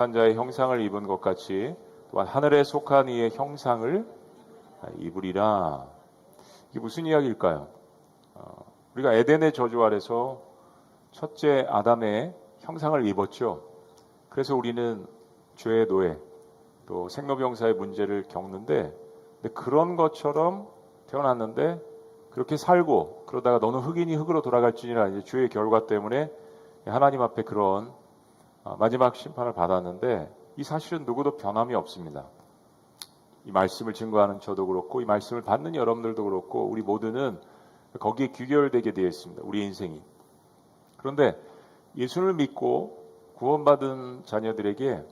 속한 자의 형상을 입은 것 같이 또한 하늘에 속한 이의 형상을 입으리라. 이게 무슨 이야기일까요? 우리가 에덴의 저주 아래서 첫째 아담의 형상을 입었죠. 그래서 우리는 죄의 노예, 또 생로병사의 문제를 겪는데, 근데 그런 것처럼 태어났는데 그렇게 살고 그러다가 너는 흑인이 흑으로 돌아갈지니라, 이제 죄의 결과 때문에 하나님 앞에 그런 마지막 심판을 받았는데, 이 사실은 누구도 변함이 없습니다. 이 말씀을 증거하는 저도 그렇고 이 말씀을 받는 여러분들도 그렇고 우리 모두는 거기에 귀결되게 되어 있습니다. 우리 인생이. 그런데 예수를 믿고 구원받은 자녀들에게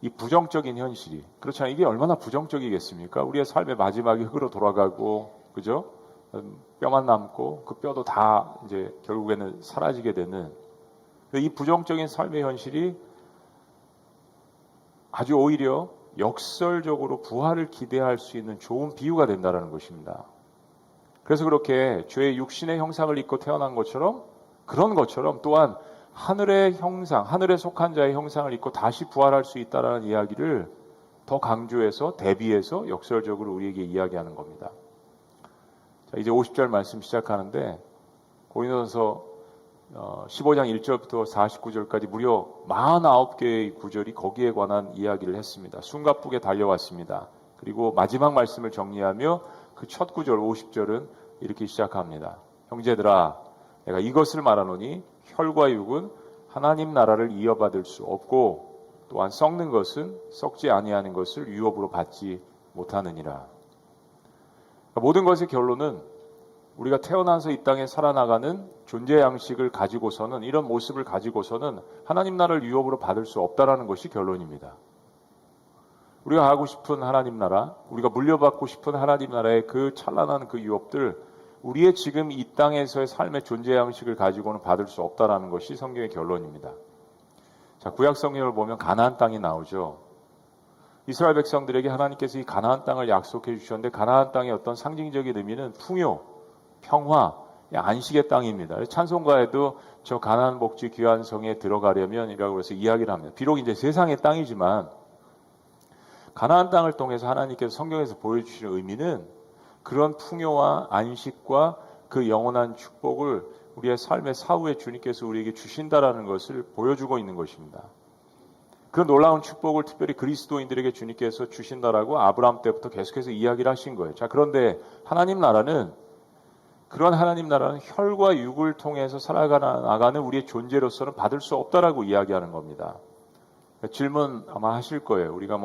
이 부정적인 현실이, 그렇잖아요. 이게 얼마나 부정적이겠습니까? 우리의 삶의 마지막에 흑으로 돌아가고, 그죠? 뼈만 남고 그 뼈도 다 이제 결국에는 사라지게 되는 이 부정적인 삶의 현실이 아주 오히려 역설적으로 부활을 기대할 수 있는 좋은 비유가 된다는 것입니다. 그래서 그렇게 죄의 육신의 형상을 입고 태어난 것처럼, 그런 것처럼 또한 하늘의 형상, 하늘에 속한 자의 형상을 입고 다시 부활할 수 있다는 이야기를 더 강조해서 대비해서 역설적으로 우리에게 이야기하는 겁니다. 자, 이제 50절 말씀 시작하는데 고린도전서 15장 1절부터 49절까지 무려 49개의 구절이 거기에 관한 이야기를 했습니다. 숨가쁘게 달려왔습니다. 그리고 마지막 말씀을 정리하며 그 첫 구절 50절은 이렇게 시작합니다. 형제들아, 내가 이것을 말하노니 혈과 육은 하나님 나라를 이어받을 수 없고 또한 썩는 것은 썩지 아니하는 것을 유업으로 받지 못하느니라. 모든 것의 결론은 우리가 태어나서 이 땅에 살아나가는 존재 양식을 가지고서는, 이런 모습을 가지고서는 하나님 나라를 유업으로 받을 수 없다라는 것이 결론입니다. 우리가 하고 싶은 하나님 나라, 우리가 물려받고 싶은 하나님 나라의 그 찬란한 그 유업들, 우리의 지금 이 땅에서의 삶의 존재 양식을 가지고는 받을 수 없다라는 것이 성경의 결론입니다. 자, 구약 성경을 보면 가나안 땅이 나오죠. 이스라엘 백성들에게 하나님께서 이 가나안 땅을 약속해 주셨는데, 가나안 땅의 어떤 상징적인 의미는 풍요, 평화, 안식의 땅입니다. 찬송가에도 저 가나안 복지 귀한 성에 들어가려면 이라고 해서 이야기를 합니다. 비록 이제 세상의 땅이지만 가나안 땅을 통해서 하나님께서 성경에서 보여주시는 의미는 그런 풍요와 안식과 그 영원한 축복을 우리의 삶의 사후에 주님께서 우리에게 주신다라는 것을 보여주고 있는 것입니다. 그 놀라운 축복을 특별히 그리스도인들에게 주님께서 주신다라고 아브라함 때부터 계속해서 이야기를 하신 거예요. 자, 그런데 하나님 나라는, 그런 하나님 나라는 혈과 육을 통해서 살아나가는 우리의 존재로서는 받을 수 없다라고 이야기하는 겁니다. 질문 아마 하실 거예요. 우리가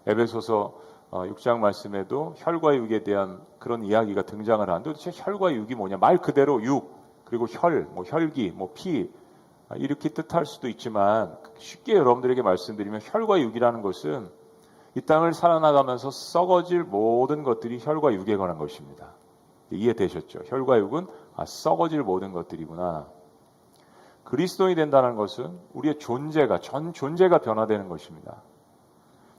에베소서 6장 말씀에도 혈과 육에 대한 그런 이야기가 등장을 하는데, 도대체 혈과 육이 뭐냐? 말 그대로 육, 그리고 혈기, 피, 이렇게 뜻할 수도 있지만 쉽게 여러분들에게 말씀드리면 혈과 육이라는 것은 이 땅을 살아나가면서 썩어질 모든 것들이 혈과 육에 관한 것입니다. 이해되셨죠? 혈과 육은 썩어질 모든 것들이구나. 그리스도인이 된다는 것은 우리의 존재가, 전 존재가 변화되는 것입니다.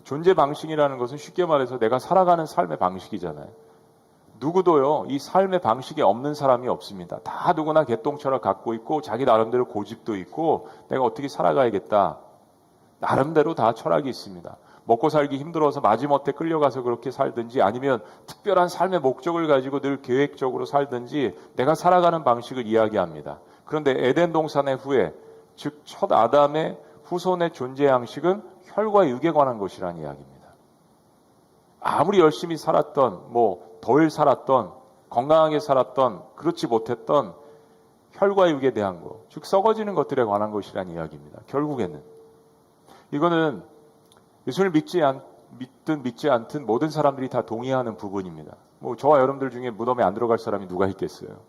존재 방식이라는 것은 쉽게 말해서 내가 살아가는 삶의 방식이잖아요. 누구도요, 이 삶의 방식이 없는 사람이 없습니다. 다 누구나 개똥철학 갖고 있고 자기 나름대로 고집도 있고 내가 어떻게 살아가야겠다, 나름대로 다 철학이 있습니다. 먹고 살기 힘들어서 마지못해 끌려가서 그렇게 살든지, 아니면 특별한 삶의 목적을 가지고 늘 계획적으로 살든지 내가 살아가는 방식을 이야기합니다. 그런데 에덴 동산의 후에, 즉 첫 아담의 후손의 존재 양식은 혈과 육에 관한 것이라는 이야기입니다. 아무리 열심히 살았던, 덜 살았던, 건강하게 살았던, 그렇지 못했던 혈과 육에 대한 것, 즉 썩어지는 것들에 관한 것이라는 이야기입니다. 결국에는 이거는 예수를 믿든 믿지 않든 모든 사람들이 다 동의하는 부분입니다. 저와 여러분들 중에 무덤에 안 들어갈 사람이 누가 있겠어요?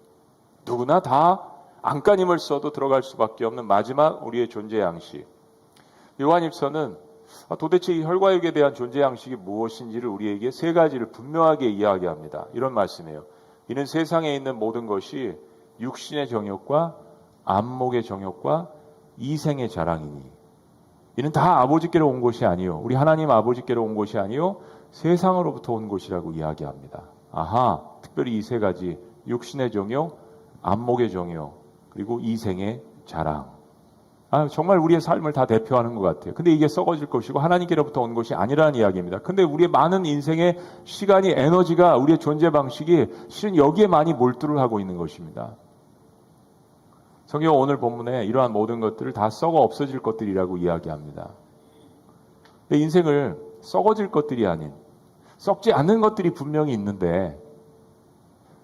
누구나 다 안간힘을 써도 들어갈 수밖에 없는 마지막 우리의 존재 양식. 요한일서는 도대체 이 혈과 육에 대한 존재 양식이 무엇인지를 우리에게 세 가지를 분명하게 이야기합니다. 이런 말씀이에요. 이는 세상에 있는 모든 것이 육신의 정욕과 안목의 정욕과 이생의 자랑이니, 이는 다 아버지께로 온 것이 아니요, 우리 하나님 아버지께로 온 것이 아니요 세상으로부터 온 것이라고 이야기합니다. 특별히 이 세 가지, 육신의 정욕, 안목의 정욕, 그리고 이생의 자랑. 정말 우리의 삶을 다 대표하는 것 같아요. 근데 이게 썩어질 것이고 하나님께로부터 온 것이 아니라는 이야기입니다. 근데 우리의 많은 인생의 시간이, 에너지가, 우리의 존재 방식이 실은 여기에 많이 몰두를 하고 있는 것입니다. 성경 오늘 본문에 이러한 모든 것들을 다 썩어 없어질 것들이라고 이야기합니다. 근데 인생을 썩어질 것들이 아닌, 썩지 않는 것들이 분명히 있는데,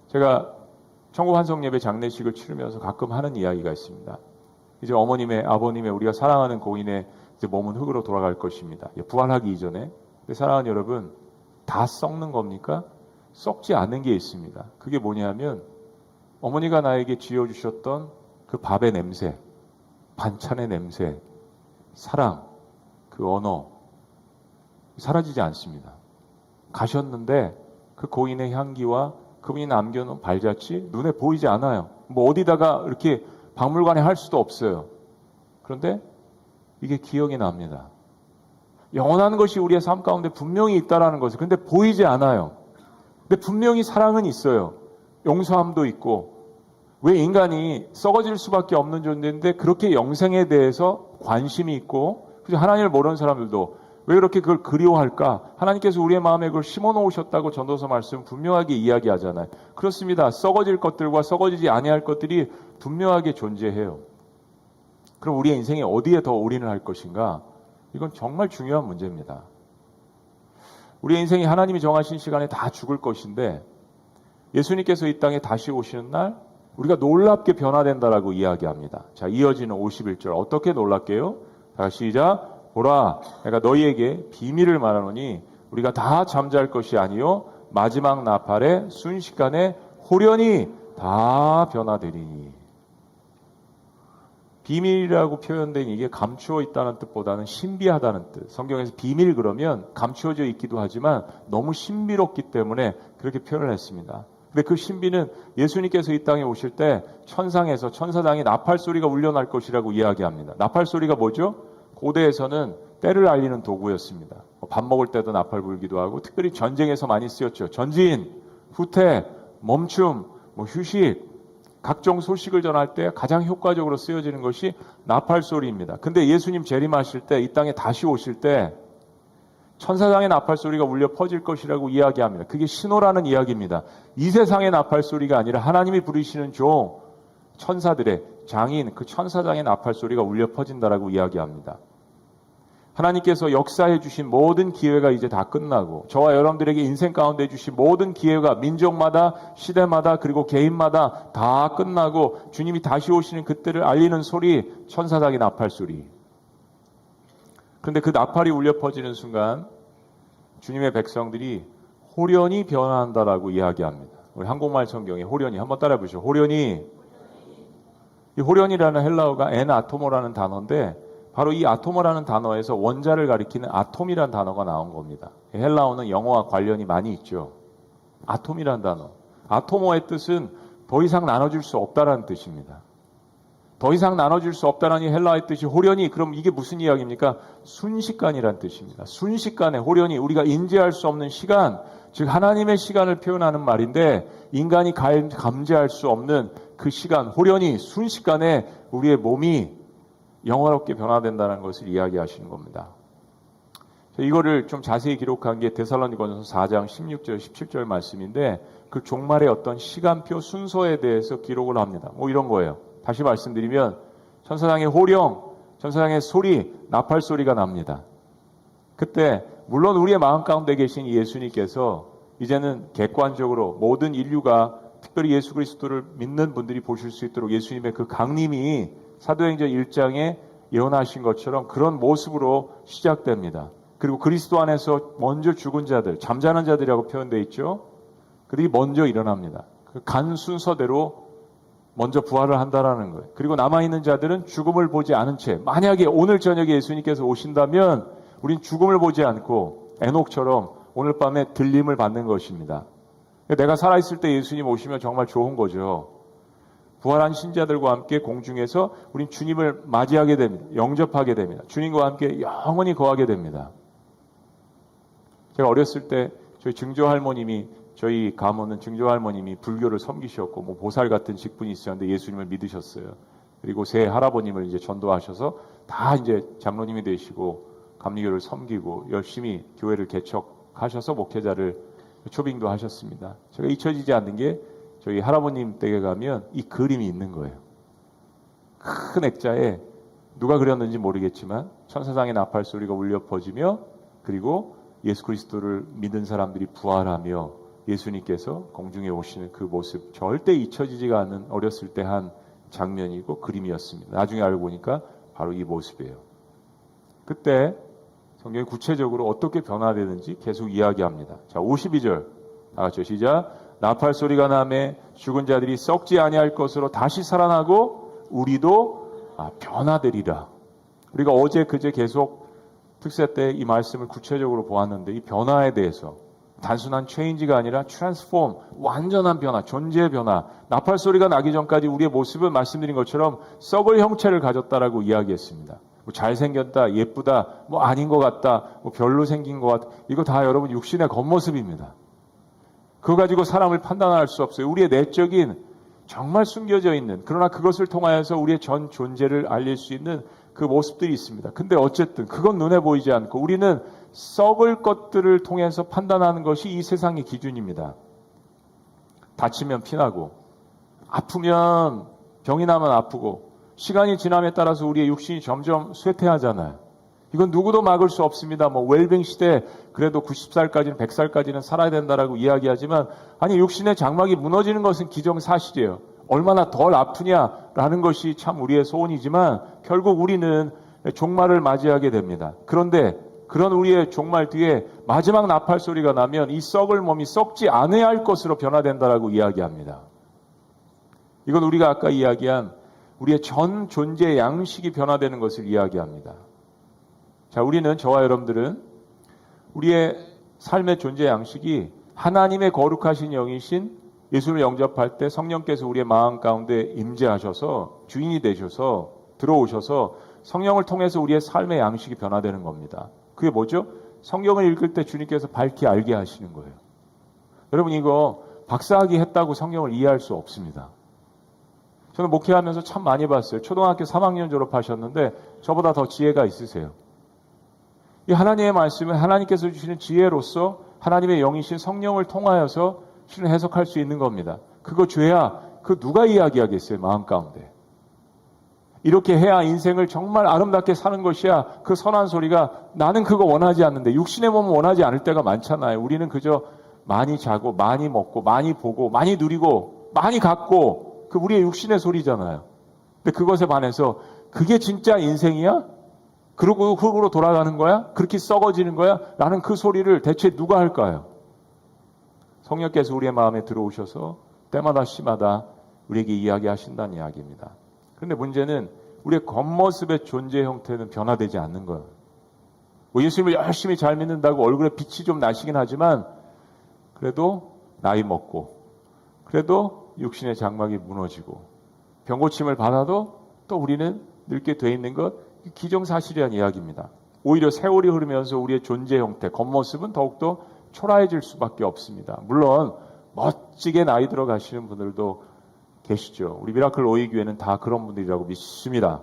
제가 천국 환송 예배 장례식을 치르면서 가끔 하는 이야기가 있습니다. 이제 어머님의, 아버님의, 우리가 사랑하는 고인의 이제 몸은 흙으로 돌아갈 것입니다. 부활하기 이전에. 근데 사랑하는 여러분, 다 썩는 겁니까? 썩지 않는 게 있습니다. 그게 뭐냐면 어머니가 나에게 지어주셨던 그 밥의 냄새, 반찬의 냄새, 사랑, 그 언어 사라지지 않습니다. 가셨는데 그 고인의 향기와 그분이 남겨놓은 발자취 눈에 보이지 않아요. 뭐 어디다가 이렇게 박물관에 할 수도 없어요. 그런데 이게 기억이 납니다. 영원한 것이 우리의 삶 가운데 분명히 있다라는 것을. 근데 보이지 않아요. 근데 분명히 사랑은 있어요. 용서함도 있고. 왜 인간이 썩어질 수밖에 없는 존재인데 그렇게 영생에 대해서 관심이 있고, 하나님을 모르는 사람들도 왜 그렇게 그걸 그리워할까? 하나님께서 우리의 마음에 그걸 심어놓으셨다고 전도서 말씀 분명하게 이야기하잖아요. 그렇습니다. 썩어질 것들과 썩어지지 아니할 것들이 분명하게 존재해요. 그럼 우리의 인생에 어디에 더 올인을 할 것인가? 이건 정말 중요한 문제입니다. 우리의 인생이 하나님이 정하신 시간에 다 죽을 것인데 예수님께서 이 땅에 다시 오시는 날 우리가 놀랍게 변화된다라고 이야기합니다. 자, 이어지는 51절 어떻게 놀랍게요? 자, 시작. 보라, 내가 너희에게 비밀을 말하노니 우리가 다 잠잘 것이 아니요 마지막 나팔에 순식간에 홀연히 다 변화되리니. 비밀이라고 표현된 이게 감추어 있다는 뜻보다는 신비하다는 뜻. 성경에서 비밀 그러면 감추어져 있기도 하지만 너무 신비롭기 때문에 그렇게 표현을 했습니다. 근데 그 신비는 예수님께서 이 땅에 오실 때 천상에서 천사장이 나팔 소리가 울려날 것이라고 이야기합니다. 나팔 소리가 뭐죠? 고대에서는 때를 알리는 도구였습니다. 밥 먹을 때도 나팔 불기도 하고 특별히 전쟁에서 많이 쓰였죠. 전진, 후퇴, 멈춤, 휴식, 각종 소식을 전할 때 가장 효과적으로 쓰여지는 것이 나팔 소리입니다. 근데 예수님 재림하실 때 이 땅에 다시 오실 때 천사장의 나팔 소리가 울려 퍼질 것이라고 이야기합니다. 그게 신호라는 이야기입니다. 이 세상의 나팔 소리가 아니라 하나님이 부르시는 종, 천사들의 장인, 그 천사장의 나팔 소리가 울려 퍼진다라고 이야기합니다. 하나님께서 역사해 주신 모든 기회가 이제 다 끝나고 저와 여러분들에게 인생 가운데 주신 모든 기회가 민족마다 시대마다 그리고 개인마다 다 끝나고 주님이 다시 오시는 그때를 알리는 소리, 천사장의 나팔 소리. 그런데 그 나팔이 울려 퍼지는 순간 주님의 백성들이 홀연히 변화한다라고 이야기합니다. 우리 한국말 성경에 홀연히 한번 따라해 보시죠. 홀연히. 이 홀연이라는 헬라어가 아토모라는 단어인데 바로 이 아토모라는 단어에서 원자를 가리키는 아톰이라는 단어가 나온 겁니다. 헬라어는 영어와 관련이 많이 있죠. 아톰이라는 단어. 아토모의 뜻은 더 이상 나눠줄 수 없다라는 뜻입니다. 더 이상 나눠줄 수 없다라는 헬라어의 뜻이 홀연히. 그럼 이게 무슨 이야기입니까? 순식간이라는 뜻입니다. 순식간에 홀연히 우리가 인지할 수 없는 시간, 즉 하나님의 시간을 표현하는 말인데 인간이 감지할 수 없는 그 시간, 홀연히 순식간에 우리의 몸이 영화롭게 변화된다는 것을 이야기하시는 겁니다. 이거를 좀 자세히 기록한 게 데살로니가전서 4장 16절 17절 말씀인데 그 종말의 어떤 시간표 순서에 대해서 기록을 합니다. 이런 거예요. 다시 말씀드리면 천사장의 호령, 천사장의 소리, 나팔 소리가 납니다. 그때 물론 우리의 마음 가운데 계신 예수님께서 이제는 객관적으로 모든 인류가 특별히 예수 그리스도를 믿는 분들이 보실 수 있도록 예수님의 그 강림이 사도행전 1장에 예언하신 것처럼 그런 모습으로 시작됩니다. 그리고 그리스도 안에서 먼저 죽은 자들, 잠자는 자들이라고 표현되어 있죠. 그들이 먼저 일어납니다. 그 간 순서대로 먼저 부활을 한다라는 거예요. 그리고 남아있는 자들은 죽음을 보지 않은 채, 만약에 오늘 저녁에 예수님께서 오신다면 우린 죽음을 보지 않고 에녹처럼 오늘 밤에 들림을 받는 것입니다. 내가 살아있을 때 예수님 오시면 정말 좋은 거죠. 부활한 신자들과 함께 공중에서 우린 주님을 맞이하게 됩니다. 영접하게 됩니다. 주님과 함께 영원히 거하게 됩니다. 제가 어렸을 때 저희 증조할머님이, 저희 가문은 증조할머님이 불교를 섬기셨고 보살 같은 직분이 있었는데 예수님을 믿으셨어요. 그리고 세 할아버님을 이제 전도하셔서 다 이제 장로님이 되시고 감리교를 섬기고 열심히 교회를 개척하셔서 목회자를 초빙도 하셨습니다. 제가 잊혀지지 않는 게 저희 할아버님 댁에 가면 이 그림이 있는 거예요. 큰 액자에 누가 그렸는지 모르겠지만 천사장의 나팔 소리가 울려 퍼지며 그리고 예수 그리스도를 믿은 사람들이 부활하며 예수님께서 공중에 오시는 그 모습, 절대 잊혀지지가 않는 어렸을 때 한 장면이고 그림이었습니다. 나중에 알고 보니까 바로 이 모습이에요. 그때 성경이 구체적으로 어떻게 변화되는지 계속 이야기합니다. 자, 52절 다 같이 시작. 나팔 소리가 나매 죽은 자들이 썩지 아니할 것으로 다시 살아나고 우리도 변화되리라. 우리가 어제 그제 계속 특세 때 이 말씀을 구체적으로 보았는데 이 변화에 대해서 단순한 체인지가 아니라 트랜스폼, 완전한 변화, 존재의 변화. 나팔 소리가 나기 전까지 우리의 모습은 말씀드린 것처럼 썩을 형체를 가졌다라고 이야기했습니다. 뭐 잘생겼다, 예쁘다, 뭐 아닌 것 같다, 뭐 별로 생긴 것 같다. 이거 다 여러분 육신의 겉모습입니다. 그거 가지고 사람을 판단할 수 없어요. 우리의 내적인 정말 숨겨져 있는, 그러나 그것을 통하여서 우리의 전 존재를 알릴 수 있는 그 모습들이 있습니다. 근데 어쨌든 그건 눈에 보이지 않고 우리는 썩을 것들을 통해서 판단하는 것이 이 세상의 기준입니다. 다치면 피나고 아프면 병이 나면 아프고 시간이 지남에 따라서 우리의 육신이 점점 쇠퇴하잖아요. 이건 누구도 막을 수 없습니다. 뭐 웰빙 시대 그래도 90살까지는 100살까지는 살아야 된다라고 이야기하지만 아니 육신의 장막이 무너지는 것은 기정사실이에요. 얼마나 덜 아프냐라는 것이 참 우리의 소원이지만 결국 우리는 종말을 맞이하게 됩니다. 그런데 그런 우리의 종말 뒤에 마지막 나팔 소리가 나면 이 썩을 몸이 썩지 않아야 할 것으로 변화된다라고 이야기합니다. 이건 우리가 아까 이야기한 우리의 전 존재의 양식이 변화되는 것을 이야기합니다. 자, 우리는 저와 여러분들은 우리의 삶의 존재 양식이 하나님의 거룩하신 영이신 예수를 영접할 때 성령께서 우리의 마음 가운데 임재하셔서 주인이 되셔서 들어오셔서 성령을 통해서 우리의 삶의 양식이 변화되는 겁니다. 그게 뭐죠? 성경을 읽을 때 주님께서 밝히 알게 하시는 거예요. 여러분 이거 박사학위 했다고 성경을 이해할 수 없습니다. 저는 목회하면서 참 많이 봤어요. 초등학교 3학년 졸업하셨는데 저보다 더 지혜가 있으세요. 이 하나님의 말씀은 하나님께서 주시는 지혜로서 하나님의 영이신 성령을 통하여서 실은 해석할 수 있는 겁니다. 그거 죄야 그 누가 이야기하겠어요, 마음 가운데. 이렇게 해야 인생을 정말 아름답게 사는 것이야. 그 선한 소리가 나는 그거 원하지 않는데 육신의 몸은 원하지 않을 때가 많잖아요. 우리는 그저 많이 자고 많이 먹고 많이 보고 많이 누리고 많이 갖고 그 우리의 육신의 소리잖아요. 근데 그것에 반해서 그게 진짜 인생이야? 그러고 흙으로 돌아가는 거야? 그렇게 썩어지는 거야? 라는 그 소리를 대체 누가 할까요? 성령께서 우리의 마음에 들어오셔서 때마다 시마다 우리에게 이야기하신다는 이야기입니다. 그런데 문제는 우리의 겉모습의 존재 형태는 변화되지 않는 거예요. 뭐 예수님을 열심히 잘 믿는다고 얼굴에 빛이 좀 나시긴 하지만 그래도 나이 먹고 그래도 육신의 장막이 무너지고 병고침을 받아도 또 우리는 늙게 돼 있는 것 기정사실이란 이야기입니다. 오히려 세월이 흐르면서 우리의 존재 형태, 겉모습은 더욱더 초라해질 수밖에 없습니다. 물론 멋지게 나이 들어 가시는 분들도 계시죠. 우리 미라클 오이 교회는 다 그런 분들이라고 믿습니다.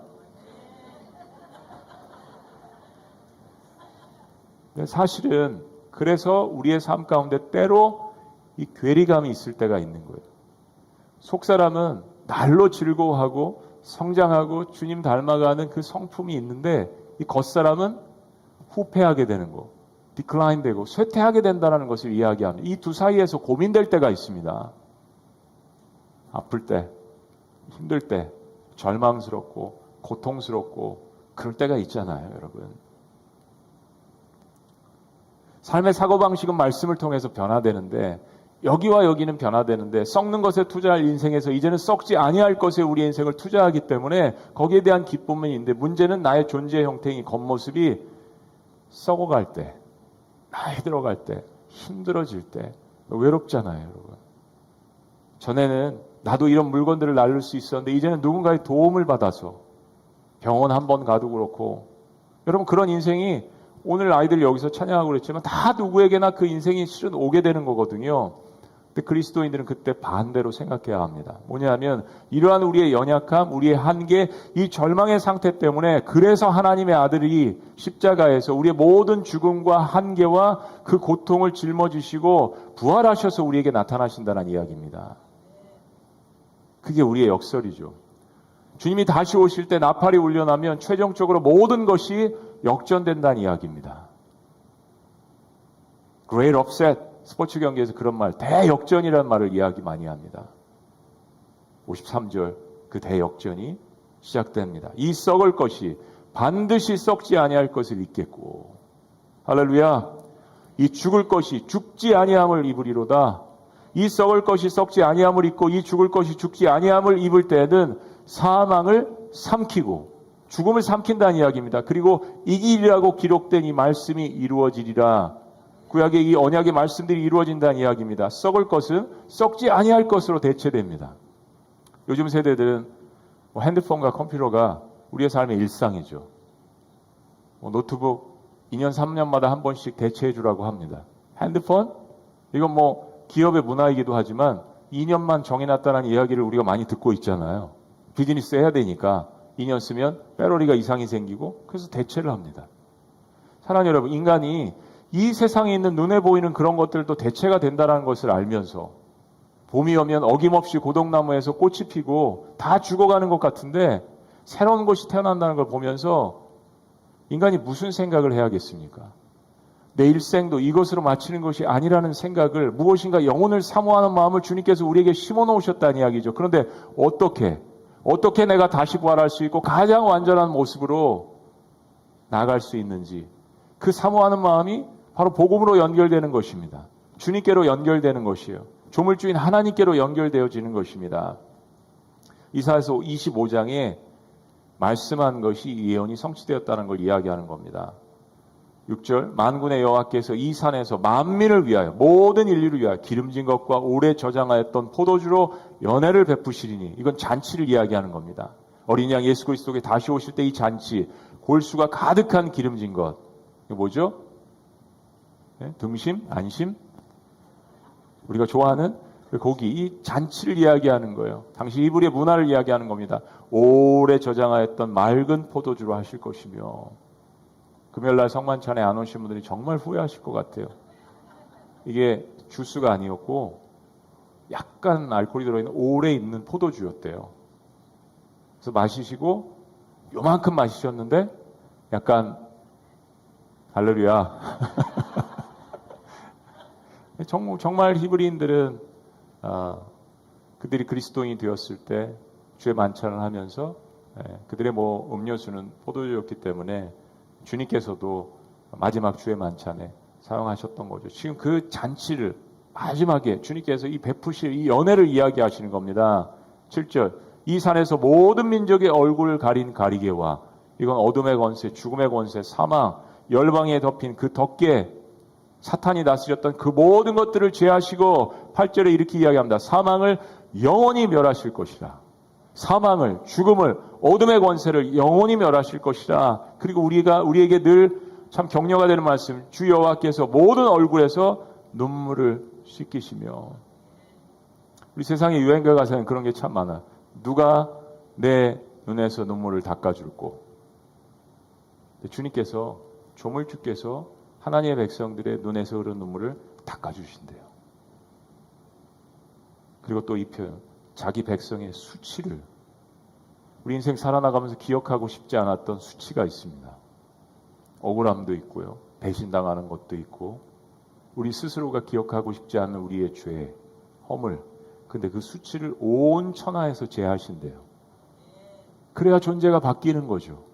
사실은 그래서 우리의 삶 가운데 때로 이 괴리감이 있을 때가 있는 거예요. 속사람은 날로 즐거워하고 성장하고 주님 닮아가는 그 성품이 있는데 이 겉사람은 후퇴하게 되는 거, 디클라인 되고 쇠퇴하게 된다는 것을 이야기합니다. 이 두 사이에서 고민될 때가 있습니다. 아플 때, 힘들 때, 절망스럽고 고통스럽고 그럴 때가 있잖아요, 여러분. 삶의 사고방식은 말씀을 통해서 변화되는데 여기와 여기는 변화되는데 썩는 것에 투자할 인생에서 이제는 썩지 아니할 것에 우리 인생을 투자하기 때문에 거기에 대한 기쁨은 있는데 문제는 나의 존재 형태인 겉모습이 썩어갈 때, 나이 들어갈 때, 힘들어질 때 외롭잖아요, 여러분. 전에는 나도 이런 물건들을 나눌 수 있었는데 이제는 누군가의 도움을 받아서 병원 한 번 가도 그렇고 여러분 그런 인생이 오늘 아이들 여기서 찬양하고 그랬지만 다 누구에게나 그 인생이 실은 오게 되는 거거든요. 근데 그리스도인들은 그때 반대로 생각해야 합니다. 뭐냐면 이러한 우리의 연약함, 우리의 한계, 이 절망의 상태 때문에 그래서 하나님의 아들이 십자가에서 우리의 모든 죽음과 한계와 그 고통을 짊어지시고 부활하셔서 우리에게 나타나신다는 이야기입니다. 그게 우리의 역설이죠. 주님이 다시 오실 때 나팔이 울려나면 최종적으로 모든 것이 역전된다는 이야기입니다. Great upset. 스포츠 경기에서 그런 말, 대역전이라는 말을 이야기 많이 합니다. 53절 그 대역전이 시작됩니다. 이 썩을 것이 반드시 썩지 아니할 것을 입겠고, 할렐루야. 이 죽을 것이 죽지 아니함을 입으리로다. 이 썩을 것이 썩지 아니함을 입고 이 죽을 것이 죽지 아니함을 입을 때에는 사망을 삼키고, 죽음을 삼킨다는 이야기입니다. 그리고 이기리라고 기록된 이 말씀이 이루어지리라. 구약의 이 언약의 말씀들이 이루어진다는 이야기입니다. 썩을 것은 썩지 아니할 것으로 대체됩니다. 요즘 세대들은 핸드폰과 컴퓨터가 우리의 삶의 일상이죠. 노트북 2년 3년마다 한 번씩 대체해 주라고 합니다. 핸드폰? 이건 기업의 문화이기도 하지만 2년만 정해놨다는 이야기를 우리가 많이 듣고 있잖아요. 비즈니스 해야 되니까 2년 쓰면 배터리가 이상이 생기고 그래서 대체를 합니다. 사랑하는 여러분, 인간이 이 세상에 있는 눈에 보이는 그런 것들도 대체가 된다는 것을 알면서 봄이 오면 어김없이 고독나무에서 꽃이 피고 다 죽어가는 것 같은데 새로운 것이 태어난다는 걸 보면서 인간이 무슨 생각을 해야겠습니까? 내 일생도 이것으로 마치는 것이 아니라는 생각을, 무엇인가 영혼을 사모하는 마음을 주님께서 우리에게 심어놓으셨다는 이야기죠. 그런데 어떻게 내가 다시 부활할 수 있고 가장 완전한 모습으로 나아갈 수 있는지, 그 사모하는 마음이 바로 복음으로 연결되는 것입니다. 주님께로 연결되는 것이에요. 조물주인 하나님께로 연결되어지는 것입니다. 이사야서 25장에 말씀한 것이 이 예언이 성취되었다는 걸 이야기하는 겁니다. 6절 만군의 여호와께서 이 산에서 만민을 위하여, 모든 인류를 위하여 기름진 것과 오래 저장하였던 포도주로 연회를 베푸시리니, 이건 잔치를 이야기하는 겁니다. 어린 양 예수 그리스도께 다시 오실 때 이 잔치, 골수가 가득한 기름진 것, 이거 뭐죠? 등심? 안심? 우리가 좋아하는 그 고기, 이 잔치를 이야기하는 거예요. 당시 이브리의 문화를 이야기하는 겁니다. 오래 저장하였던 맑은 포도주로 하실 것이며, 금요일날 성만찬에 안 오신 분들이 정말 후회하실 것 같아요. 이게 주스가 아니었고 약간 알코올이 들어있는 오래 있는 포도주였대요. 그래서 마시시고 요만큼 마시셨는데 약간 할렐루야. 정말 히브리인들은 그들이 그리스도인이 되었을 때 주의 만찬을 하면서 그들의 음료수는 포도주였기 때문에 주님께서도 마지막 주의 만찬에 사용하셨던 거죠. 지금 그 잔치를 마지막에 주님께서 이 베푸실 이 연회를 이야기하시는 겁니다. 7절 이 산에서 모든 민족의 얼굴을 가린 가리개와, 이건 어둠의 권세, 죽음의 권세, 사망, 열방에 덮인 그 덮개, 사탄이 다스렸던 그 모든 것들을 제하시고 8절에 이렇게 이야기합니다. 사망을 영원히 멸하실 것이라. 사망을, 죽음을, 어둠의 권세를 영원히 멸하실 것이라. 그리고 우리에게 늘 참 격려가 되는 말씀, 주 여호와께서 모든 얼굴에서 눈물을 씻기시며. 우리 세상의 유행가 가사는 그런 게 참 많아. 누가 내 눈에서 눈물을 닦아줄꼬. 주님께서, 조물주께서 하나님의 백성들의 눈에서 흐르는 눈물을 닦아주신대요. 그리고 또 이 표현, 자기 백성의 수치를, 우리 인생 살아나가면서 기억하고 싶지 않았던 수치가 있습니다. 억울함도 있고요, 배신당하는 것도 있고, 우리 스스로가 기억하고 싶지 않은 우리의 죄, 허물, 근데 그 수치를 온 천하에서 제하신대요. 그래야 존재가 바뀌는 거죠.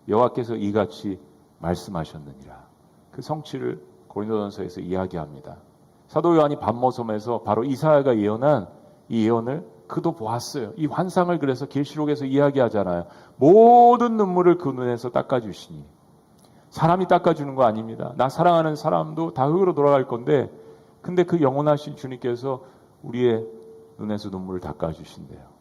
여호와께서 이같이 말씀하셨느니라. 그 성취를 고린도전서에서 이야기합니다. 사도 요한이 밤모섬에서 바로 이사야가 예언한 이 예언을 그도 보았어요. 이 환상을 그래서 계시록에서 이야기하잖아요. 모든 눈물을 그 눈에서 닦아주시니. 사람이 닦아주는 거 아닙니다. 나 사랑하는 사람도 다 흙으로 돌아갈 건데, 근데 그 영원하신 주님께서 우리의 눈에서 눈물을 닦아주신대요.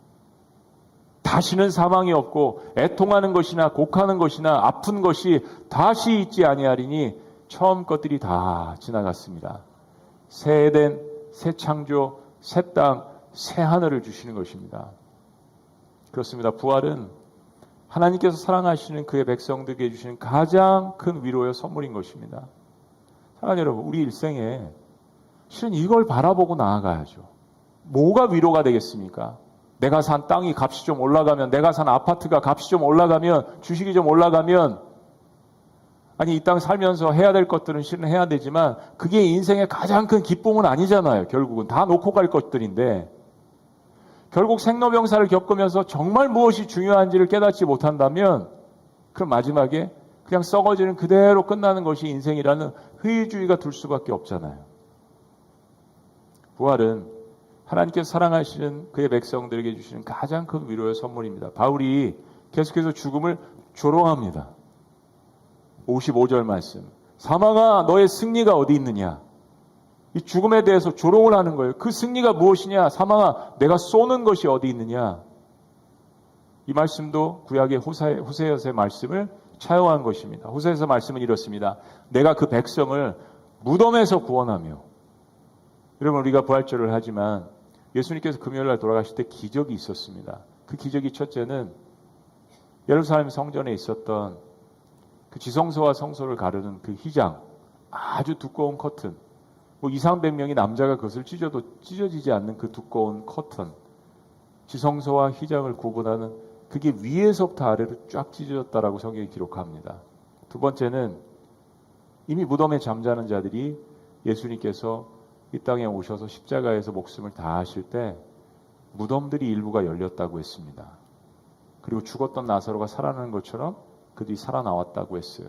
다시는 사망이 없고 애통하는 것이나 곡하는 것이나 아픈 것이 다시 있지 아니하리니 처음 것들이 다 지나갔습니다. 새해된 새 창조, 새 땅, 새 하늘을 주시는 것입니다. 그렇습니다. 부활은 하나님께서 사랑하시는 그의 백성들에게 주시는 가장 큰 위로의 선물인 것입니다. 사랑하는 여러분, 우리 일생에 실은 이걸 바라보고 나아가야죠. 뭐가 위로가 되겠습니까? 내가 산 땅이 값이 좀 올라가면, 내가 산 아파트가 값이 좀 올라가면, 주식이 좀 올라가면, 아니 이 땅 살면서 해야 될 것들은 실은 해야 되지만 그게 인생의 가장 큰 기쁨은 아니잖아요. 결국은 다 놓고 갈 것들인데, 결국 생로병사를 겪으면서 정말 무엇이 중요한지를 깨닫지 못한다면 그럼 마지막에 그냥 썩어지는 그대로 끝나는 것이 인생이라는 회의주의가 들 수밖에 없잖아요. 부활은 하나님께서 사랑하시는 그의 백성들에게 주시는 가장 큰 위로의 선물입니다. 바울이 계속해서 죽음을 조롱합니다. 55절 말씀. 사망아 너의 승리가 어디 있느냐? 이 죽음에 대해서 조롱을 하는 거예요. 그 승리가 무엇이냐? 사망아 내가 쏘는 것이 어디 있느냐? 이 말씀도 구약의 호세아서의 말씀을 차용한 것입니다. 호세아서 말씀은 이렇습니다. 내가 그 백성을 무덤에서 구원하며. 여러분 우리가 부활절을 하지만 예수님께서 금요일날 돌아가실 때 기적이 있었습니다. 그 기적이 첫째는 예루살렘 성전에 있었던 그 지성소와 성소를 가르는 그 휘장, 아주 두꺼운 커튼, 뭐 200~300명이 남자가 그것을 찢어도 찢어지지 않는 그 두꺼운 커튼, 지성소와 휘장을 구분하는 그게 위에서부터 아래로 쫙 찢어졌다라고 성경이 기록합니다. 두 번째는 이미 무덤에 잠자는 자들이 예수님께서 이 땅에 오셔서 십자가에서 목숨을 다하실 때 무덤들이 일부가 열렸다고 했습니다. 그리고 죽었던 나사로가 살아나는 것처럼 그들이 살아나왔다고 했어요.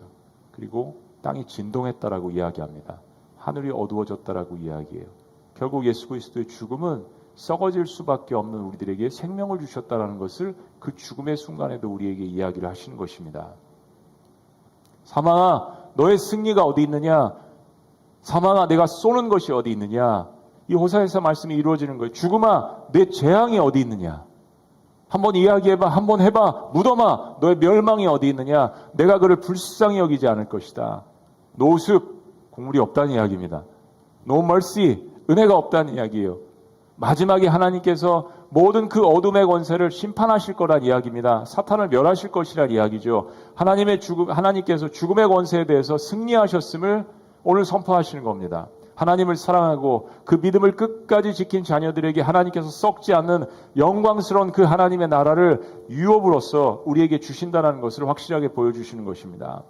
그리고 땅이 진동했다라고 이야기합니다. 하늘이 어두워졌다라고 이야기해요. 결국 예수 그리스도의 죽음은 썩어질 수밖에 없는 우리들에게 생명을 주셨다라는 것을 그 죽음의 순간에도 우리에게 이야기를 하시는 것입니다. 사망아 너의 승리가 어디 있느냐? 사망아 내가 쏘는 것이 어디 있느냐? 이 호사에서 말씀이 이루어지는 거예요. 죽음아 내 재앙이 어디 있느냐? 한번 이야기해봐. 한번 해봐. 무덤아 너의 멸망이 어디 있느냐? 내가 그를 불쌍히 여기지 않을 것이다. 노숙 국물이 없다는 이야기입니다. No mercy 은혜가 없다는 이야기예요. 마지막에 하나님께서 모든 그 어둠의 권세를 심판하실 거란 이야기입니다. 사탄을 멸하실 것이란 이야기죠. 하나님께서 죽음의 권세에 대해서 승리하셨음을 오늘 선포하시는 겁니다. 하나님을 사랑하고 그 믿음을 끝까지 지킨 자녀들에게 하나님께서 썩지 않는 영광스러운 그 하나님의 나라를 유업으로서 우리에게 주신다는 것을 확실하게 보여주시는 것입니다.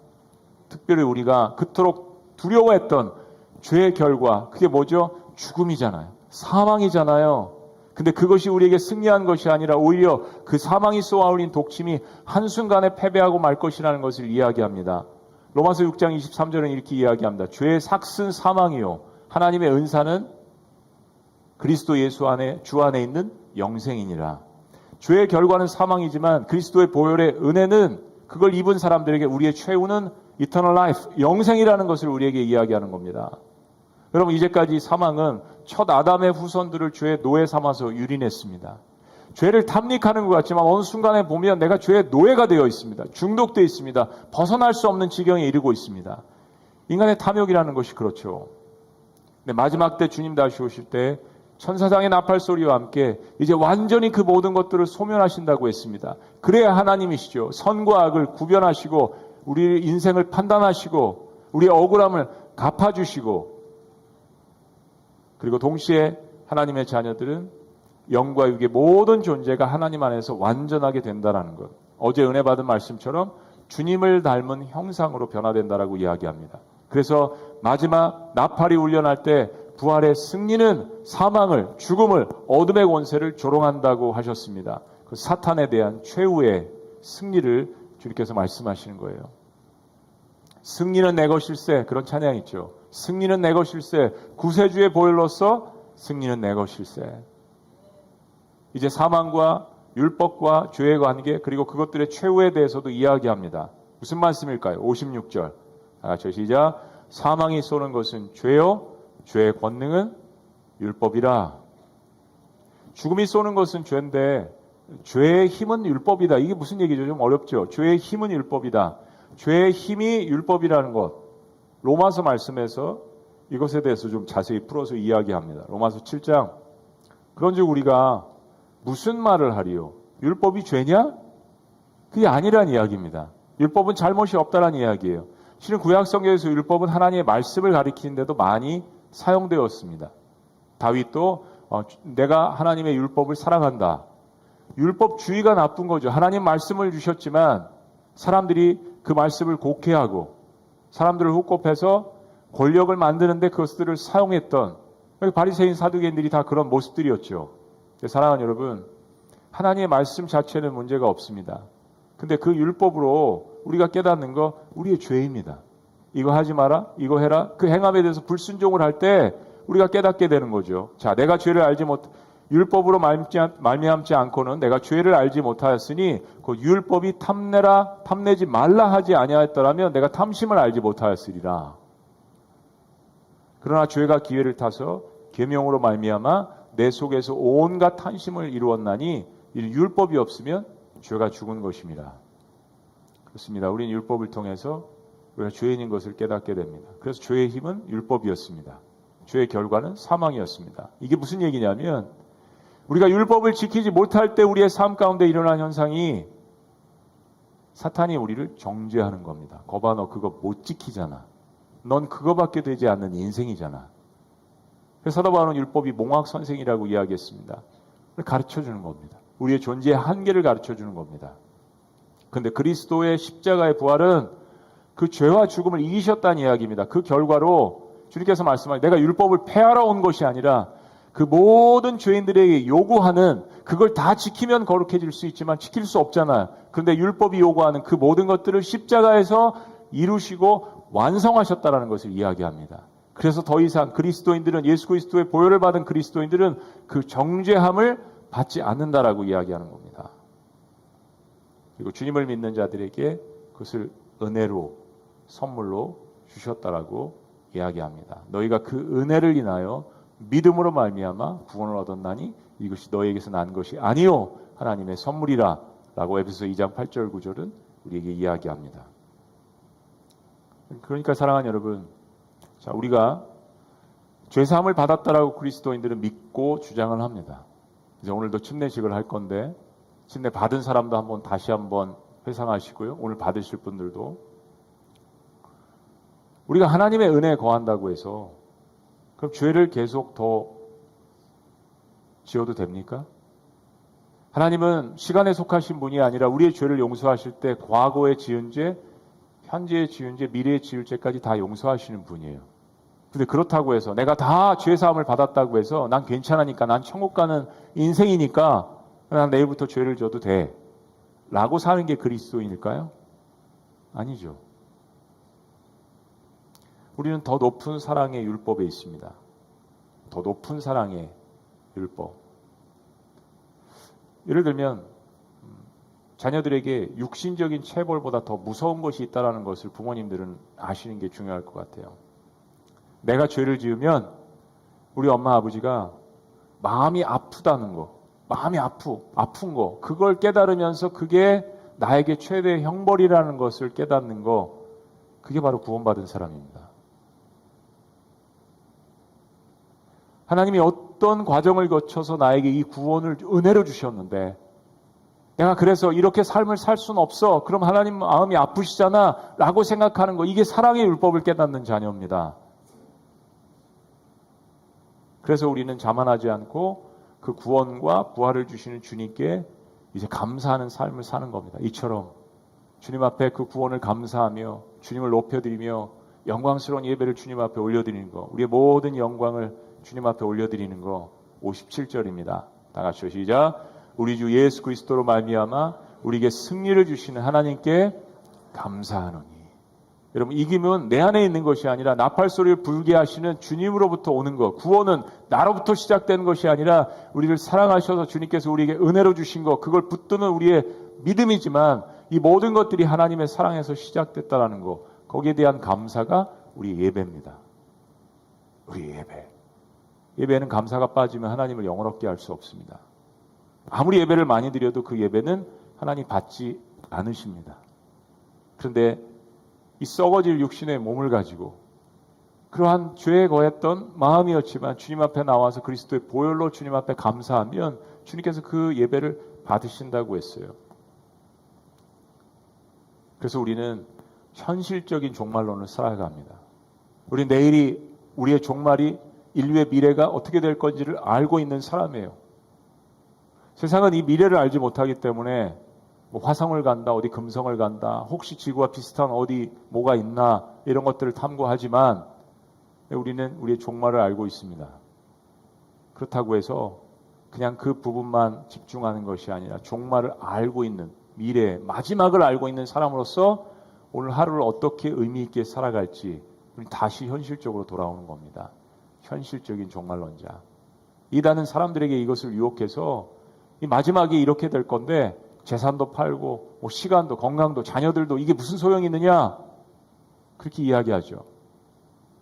특별히 우리가 그토록 두려워했던 죄의 결과, 그게 뭐죠? 죽음이잖아요. 사망이잖아요. 근데 그것이 우리에게 승리한 것이 아니라 오히려 그 사망이 쏘아올린 독침이 한순간에 패배하고 말 것이라는 것을 이야기합니다. 로마서 6장 23절은 이렇게 이야기합니다. 죄의 삭슨 사망이요 하나님의 은사는 그리스도 예수 안에 주 안에 있는 영생이니라. 죄의 결과는 사망이지만 그리스도의 보혈의 은혜는 그걸 입은 사람들에게 우리의 최후는 eternal life, 영생이라는 것을 우리에게 이야기하는 겁니다. 여러분 이제까지 사망은 첫 아담의 후손들을 죄의 노예 삼아서 유린했습니다. 죄를 탐닉하는 것 같지만 어느 순간에 보면 내가 죄의 노예가 되어 있습니다. 중독되어 있습니다. 벗어날 수 없는 지경에 이르고 있습니다. 인간의 탐욕이라는 것이 그렇죠. 근데 마지막 때 주님 다시 오실 때 천사장의 나팔 소리와 함께 이제 완전히 그 모든 것들을 소멸하신다고 했습니다. 그래야 하나님이시죠. 선과 악을 구별하시고 우리의 인생을 판단하시고 우리의 억울함을 갚아주시고 그리고 동시에 하나님의 자녀들은 영과 육의 모든 존재가 하나님 안에서 완전하게 된다는 것. 어제 은혜 받은 말씀처럼 주님을 닮은 형상으로 변화된다라고 이야기합니다. 그래서 마지막 나팔이 울려날 때 부활의 승리는 사망을, 죽음을, 어둠의 권세를 조롱한다고 하셨습니다. 그 사탄에 대한 최후의 승리를 주님께서 말씀하시는 거예요. 승리는 내 것일세, 그런 찬양 있죠. 승리는 내 것일세, 구세주의 보혈로서 승리는 내 것일세. 이제 사망과 율법과 죄의 관계 그리고 그것들의 최후에 대해서도 이야기합니다. 무슨 말씀일까요? 56절. 저 시작. 사망이 쏘는 것은 죄요, 죄의 권능은 율법이라. 죽음이 쏘는 것은 죄인데 죄의 힘은 율법이다. 이게 무슨 얘기죠? 좀 어렵죠. 죄의 힘은 율법이다. 죄의 힘이 율법이라는 것. 로마서 말씀에서 이것에 대해서 좀 자세히 풀어서 이야기합니다. 로마서 7장. 그런즉 우리가 무슨 말을 하리요? 율법이 죄냐? 그게 아니란 이야기입니다. 율법은 잘못이 없다란 이야기예요. 실은 구약 성경에서 율법은 하나님의 말씀을 가리키는데도 많이 사용되었습니다. 다윗도 내가 하나님의 율법을 사랑한다. 율법주의가 나쁜 거죠. 하나님 말씀을 주셨지만 사람들이 그 말씀을 곡해하고 사람들을 후kop해서 권력을 만드는데 그것들을 사용했던 바리새인 사두개인들이 다 그런 모습들이었죠. 사랑하는 여러분, 하나님의 말씀 자체는 문제가 없습니다. 근데 그 율법으로 우리가 깨닫는 거 우리의 죄입니다. 이거 하지 마라, 이거 해라. 그 행함에 대해서 불순종을 할 때 우리가 깨닫게 되는 거죠. 자, 내가 죄를 알지 율법으로 말미암지 않고는 내가 죄를 알지 못하였으니 그 율법이 탐내지 말라 하지 아니하였더라면 내가 탐심을 알지 못하였으리라. 그러나 죄가 기회를 타서 계명으로 말미암아 내 속에서 온갖 탐심을 이루었나니 이 율법이 없으면 죄가 죽은 것입니다. 그렇습니다. 우리는 율법을 통해서 우리가 죄인인 것을 깨닫게 됩니다. 그래서 죄의 힘은 율법이었습니다. 죄의 결과는 사망이었습니다. 이게 무슨 얘기냐면 우리가 율법을 지키지 못할 때 우리의 삶 가운데 일어난 현상이 사탄이 우리를 정죄하는 겁니다. 거봐, 너 그거 못 지키잖아. 넌 그거밖에 되지 않는 인생이잖아. 그래서 사도 바울은 율법이 몽학선생이라고 이야기했습니다. 가르쳐주는 겁니다. 우리의 존재의 한계를 가르쳐주는 겁니다. 그런데 그리스도의 십자가의 부활은 그 죄와 죽음을 이기셨다는 이야기입니다. 그 결과로 주님께서 말씀하신 내가 율법을 폐하러 온 것이 아니라 그 모든 죄인들에게 요구하는 그걸 다 지키면 거룩해질 수 있지만 지킬 수 없잖아요. 그런데 율법이 요구하는 그 모든 것들을 십자가에서 이루시고 완성하셨다라는 것을 이야기합니다. 그래서 더 이상 그리스도인들은 예수 그리스도의 보혈을 받은 그리스도인들은 그 정죄함을 받지 않는다라고 이야기하는 겁니다. 그리고 주님을 믿는 자들에게 그것을 은혜로 선물로 주셨다라고 이야기합니다. 너희가 그 은혜를 인하여 믿음으로 말미암아 구원을 얻었나니 이것이 너희에게서 난 것이 아니요 하나님의 선물이라 라고 에베소서 2장 8절 9절은 우리에게 이야기합니다. 그러니까 사랑하는 여러분, 자, 우리가 죄사함을 받았다라고 그리스도인들은 믿고 주장을 합니다. 이제 오늘도 침례식을 할 건데 침례 받은 사람도 다시 한번 회상하시고요. 오늘 받으실 분들도 우리가 하나님의 은혜에 거한다고 해서 그럼 죄를 계속 더 지어도 됩니까? 하나님은 시간에 속하신 분이 아니라 우리의 죄를 용서하실 때 과거에 지은 죄, 현재에 지은 죄, 미래에 지을 죄까지 다 용서하시는 분이에요. 근데 그렇다고 해서 내가 다 죄사함을 받았다고 해서 난 괜찮으니까 난 천국 가는 인생이니까 난 내일부터 죄를 져도 돼 라고 사는 게 그리스도인일까요? 아니죠. 우리는 더 높은 사랑의 율법에 있습니다. 더 높은 사랑의 율법. 예를 들면 자녀들에게 육신적인 체벌보다 더 무서운 것이 있다는 것을 부모님들은 아시는 게 중요할 것 같아요. 내가 죄를 지으면 우리 엄마 아버지가 마음이 아프다는 거, 마음이 아픈 거, 그걸 깨달으면서 그게 나에게 최대의 형벌이라는 것을 깨닫는 거, 그게 바로 구원받은 사람입니다. 하나님이 어떤 과정을 거쳐서 나에게 이 구원을 은혜로 주셨는데 내가 그래서 이렇게 삶을 살 수는 없어. 그럼 하나님 마음이 아프시잖아 라고 생각하는 거, 이게 사랑의 율법을 깨닫는 자녀입니다. 그래서 우리는 자만하지 않고 그 구원과 부활을 주시는 주님께 이제 감사하는 삶을 사는 겁니다. 이처럼 주님 앞에 그 구원을 감사하며 주님을 높여드리며 영광스러운 예배를 주님 앞에 올려드리는 거, 우리의 모든 영광을 주님 앞에 올려드리는 거 57절입니다. 다 같이 시작. 우리 주 예수 그리스도로 말미암아 우리에게 승리를 주시는 하나님께 감사하노니. 여러분, 이김은 내 안에 있는 것이 아니라 나팔소리를 불게 하시는 주님으로부터 오는 것, 구원은 나로부터 시작되는 것이 아니라 우리를 사랑하셔서 주님께서 우리에게 은혜로 주신 것, 그걸 붙드는 우리의 믿음이지만 이 모든 것들이 하나님의 사랑에서 시작됐다라는 것, 거기에 대한 감사가 우리의 예배입니다. 우리의 예배. 예배에는 감사가 빠지면 하나님을 영원롭게 할 수 없습니다. 아무리 예배를 많이 드려도 그 예배는 하나님 받지 않으십니다. 그런데 이 썩어질 육신의 몸을 가지고 그러한 죄에 거했던 마음이었지만 주님 앞에 나와서 그리스도의 보혈로 주님 앞에 감사하면 주님께서 그 예배를 받으신다고 했어요. 그래서 우리는 현실적인 종말론을 살아갑니다. 우리 내일이 우리의 종말이 인류의 미래가 어떻게 될 건지를 알고 있는 사람이에요. 세상은 이 미래를 알지 못하기 때문에 뭐 화성을 간다, 어디 금성을 간다, 혹시 지구와 비슷한 어디 뭐가 있나 이런 것들을 탐구하지만 우리는 우리의 종말을 알고 있습니다. 그렇다고 해서 그냥 그 부분만 집중하는 것이 아니라 종말을 알고 있는 미래, 마지막을 알고 있는 사람으로서 오늘 하루를 어떻게 의미 있게 살아갈지 우리 다시 현실적으로 돌아오는 겁니다. 현실적인 종말론자. 이단은 사람들에게 이것을 유혹해서 이 마지막에 이렇게 될 건데 재산도 팔고 뭐 시간도 건강도 자녀들도 이게 무슨 소용이 있느냐 그렇게 이야기하죠.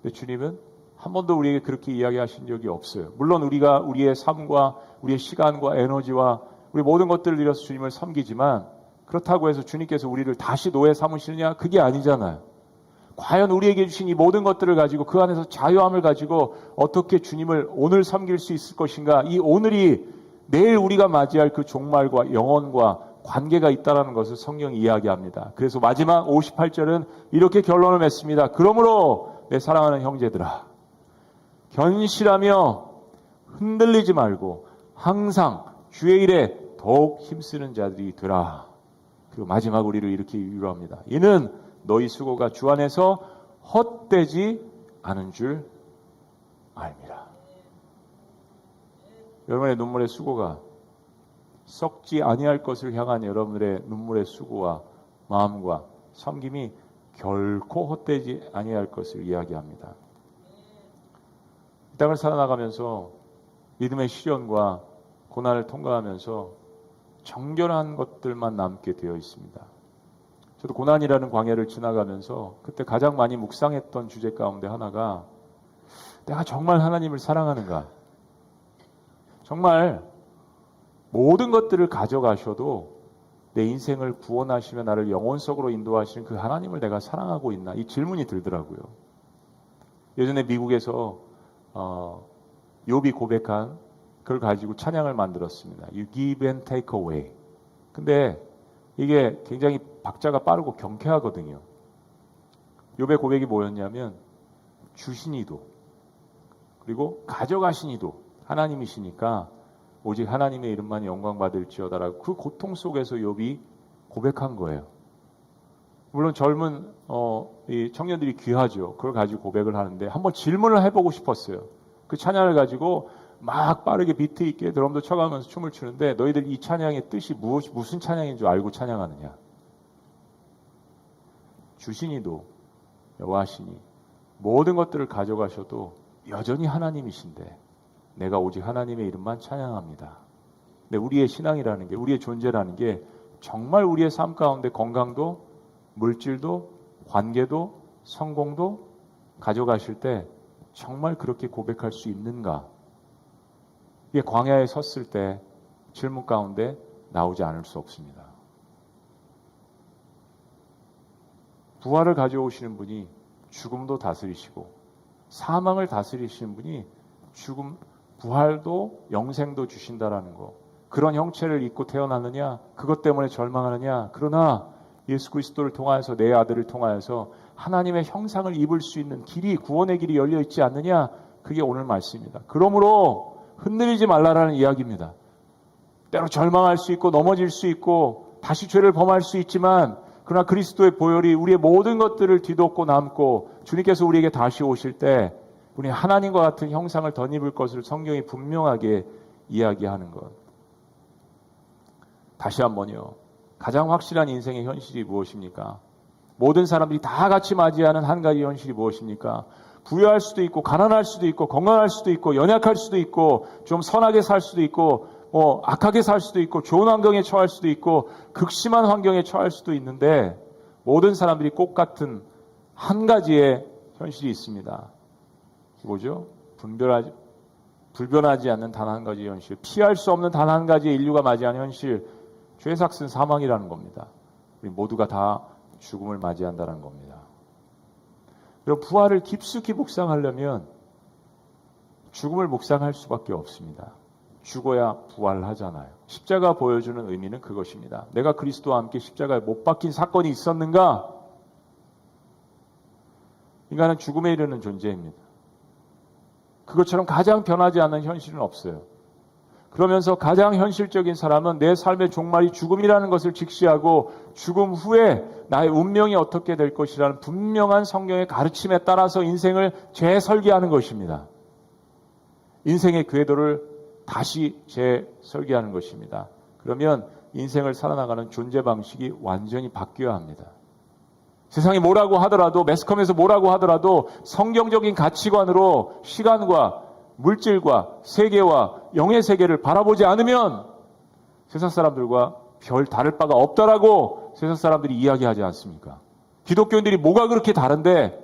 근데 주님은 한 번도 우리에게 그렇게 이야기하신 적이 없어요. 물론 우리가 우리의 삶과 우리의 시간과 에너지와 우리 모든 것들을 들여서 주님을 섬기지만 그렇다고 해서 주님께서 우리를 다시 노예 삼으시느냐 그게 아니잖아요. 과연 우리에게 주신 이 모든 것들을 가지고 그 안에서 자유함을 가지고 어떻게 주님을 오늘 섬길 수 있을 것인가, 이 오늘이 내일 우리가 맞이할 그 종말과 영혼과 관계가 있다는 것을 성경이 이야기합니다. 그래서 마지막 58절은 이렇게 결론을 맺습니다. 그러므로 내 사랑하는 형제들아, 견실하며 흔들리지 말고 항상 주의 일에 더욱 힘쓰는 자들이 되라. 그리고 마지막 우리를 이렇게 위로합니다. 이는 너희 수고가 주 안에서 헛되지 않은 줄 알미라. 여러분의 눈물의 수고가 썩지 아니할 것을 향한 여러분의 눈물의 수고와 마음과 섬김이 결코 헛되지 아니할 것을 이야기합니다. 이 땅을 살아나가면서 믿음의 시련과 고난을 통과하면서 정결한 것들만 남게 되어 있습니다. 저도 고난이라는 광야를 지나가면서 그때 가장 많이 묵상했던 주제 가운데 하나가 내가 정말 하나님을 사랑하는가? 정말 모든 것들을 가져가셔도 내 인생을 구원하시며 나를 영혼 속으로 인도하시는 그 하나님을 내가 사랑하고 있나? 이 질문이 들더라고요. 예전에 미국에서 욥이 고백한 그걸 가지고 찬양을 만들었습니다. You give and take away. 근데 이게 굉장히 박자가 빠르고 경쾌하거든요. 욥의 고백이 뭐였냐면 주신 이도 그리고 가져가신 이도 하나님이시니까 오직 하나님의 이름만 영광 받을지어다라고 그 고통 속에서 욥이 고백한 거예요. 물론 젊은 이 청년들이 귀하죠. 그걸 가지고 고백을 하는데 한번 질문을 해보고 싶었어요. 그 찬양을 가지고 막 빠르게 비트 있게 드럼도 쳐가면서 춤을 추는데 너희들 이 찬양의 뜻이 무슨 찬양인 줄 알고 찬양하느냐? 주시니도 여호와시니 모든 것들을 가져가셔도 여전히 하나님이신데 내가 오직 하나님의 이름만 찬양합니다. 근데 우리의 신앙이라는 게, 우리의 존재라는 게 정말 우리의 삶 가운데 건강도 물질도 관계도 성공도 가져가실 때 정말 그렇게 고백할 수 있는가? 이게 광야에 섰을 때 질문 가운데 나오지 않을 수 없습니다. 부활을 가져오시는 분이 죽음도 다스리시고 사망을 다스리시는 분이 죽음, 부활도 영생도 주신다라는 거. 그런 형체를 입고 태어나느냐? 그것 때문에 절망하느냐? 그러나 예수 그리스도를 통하여서 내 아들을 통하여서 하나님의 형상을 입을 수 있는 길이, 구원의 길이 열려 있지 않느냐? 그게 오늘 말씀입니다. 그러므로 흔들리지 말라라는 이야기입니다. 때로 절망할 수 있고 넘어질 수 있고 다시 죄를 범할 수 있지만 그러나 그리스도의 보혈이 우리의 모든 것들을 뒤덮고 남고 주님께서 우리에게 다시 오실 때 우리 하나님과 같은 형상을 덧입을 것을 성경이 분명하게 이야기하는 것. 다시 한번요. 가장 확실한 인생의 현실이 무엇입니까? 모든 사람들이 다 같이 맞이하는 한 가지 현실이 무엇입니까? 부유할 수도 있고 가난할 수도 있고 건강할 수도 있고 연약할 수도 있고 좀 선하게 살 수도 있고 악하게 살 수도 있고 좋은 환경에 처할 수도 있고 극심한 환경에 처할 수도 있는데 모든 사람들이 꼭 같은 한 가지의 현실이 있습니다. 뭐죠? 불변하지 않는 단 한 가지 현실, 피할 수 없는 단 한 가지의 인류가 맞이하는 현실, 죄삭슨 사망이라는 겁니다. 우리 모두가 다 죽음을 맞이한다는 겁니다. 여러분, 부활을 깊숙이 묵상하려면 죽음을 묵상할 수밖에 없습니다. 죽어야 부활하잖아요. 십자가 보여주는 의미는 그것입니다. 내가 그리스도와 함께 십자가에 못 박힌 사건이 있었는가? 인간은 죽음에 이르는 존재입니다. 그것처럼 가장 변하지 않는 현실은 없어요. 그러면서 가장 현실적인 사람은 내 삶의 종말이 죽음이라는 것을 직시하고 죽음 후에 나의 운명이 어떻게 될 것이라는 분명한 성경의 가르침에 따라서 인생을 재설계하는 것입니다. 인생의 궤도를 다시 재설계하는 것입니다. 그러면 인생을 살아나가는 존재 방식이 완전히 바뀌어야 합니다. 세상이 뭐라고 하더라도, 매스컴에서 뭐라고 하더라도 성경적인 가치관으로 시간과 물질과 세계와 영의 세계를 바라보지 않으면 세상 사람들과 별 다를 바가 없다라고 세상 사람들이 이야기하지 않습니까? 기독교인들이 뭐가 그렇게 다른데